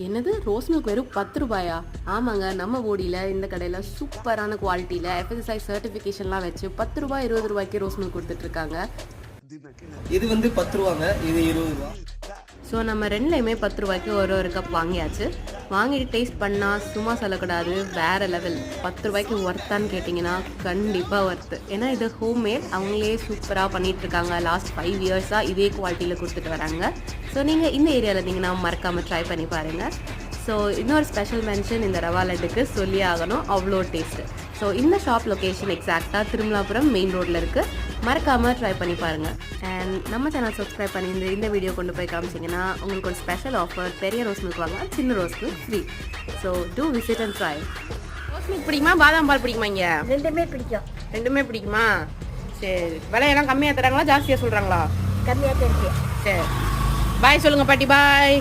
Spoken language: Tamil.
என்னது ரோஸ் மில்க் வெறும் 10 ரூபாயா? ஆமாங்க, நம்ம ஓடியில் இந்த கடையில் சூப்பரான குவாலிட்டியில் FSSAI சர்டிஃபிகேஷன்லாம் வச்சு 10 ரூபாய் 20 ரூபாய்க்கு ரோஸ் மில்க் கொடுத்துட்ருக்காங்க. இது வந்து 10 ரூபாங்க, இது 20 ரூபா. ஸோ நம்ம ரெண்டுலேயுமே 10 ரூபாய்க்கு ஒரு கப் வாங்கியாச்சு. வாங்கிட்டு டேஸ்ட் பண்ணால் சும்மா சொல்லக்கூடாது, வேறு லெவல். 10 ரூபாய்க்கு ஒர்த்தான்னு கேட்டிங்கன்னா கண்டிப்பாக ஒர்த்து. ஏன்னா இது ஹோம்மேட், அவங்களே சூப்பராக பண்ணிகிட்ருக்காங்க. லாஸ்ட் 5 இயர்ஸாக இதே குவாலிட்டியில் கொடுத்துட்டு வராங்க. ஸோ நீங்கள் இந்த ஏரியாவில் இருந்தீங்கன்னா மறக்காமல் ட்ரை பண்ணி பாருங்கள். ஸோ இன்னொரு ஸ்பெஷல் மென்ஷன் இந்த ரவா லட்டுக்கு சொல்லி ஆகணும், அவ்வளோ டேஸ்ட்டு. ஸோ இந்த ஷாப் லொக்கேஷன் எக்ஸாக்டாக திருமலாபுரம் மெயின் ரோட்டில் இருக்குது. மறக்காமல் ட்ரை பண்ணி பாருங்கள். அண்ட் நம்ம சேனல் சப்ஸ்கிரைப் பண்ணி இந்த வீடியோ கொண்டு போய் காமிச்சிங்கன்னா உங்களுக்கு ஒரு ஸ்பெஷல் ஆஃபர். பெரிய ரோஸ் மில்க் வாங்க, சின்ன rose milk free. So do visit and try. Rose milk பிடிக்குமா, பாதாம் பால் பிடிக்குமா? இங்கே ரெண்டுமே பிடிக்கும். ரெண்டுமே பிடிக்குமா? சரி, விலையெல்லாம் கம்மியாக தராங்களா, ஜாஸ்தியாக சொல்கிறாங்களா? கம்மியாக தான் இருக்கு. சரி, பாய் சொல்லுங்கள் பாட்டி. பாய்.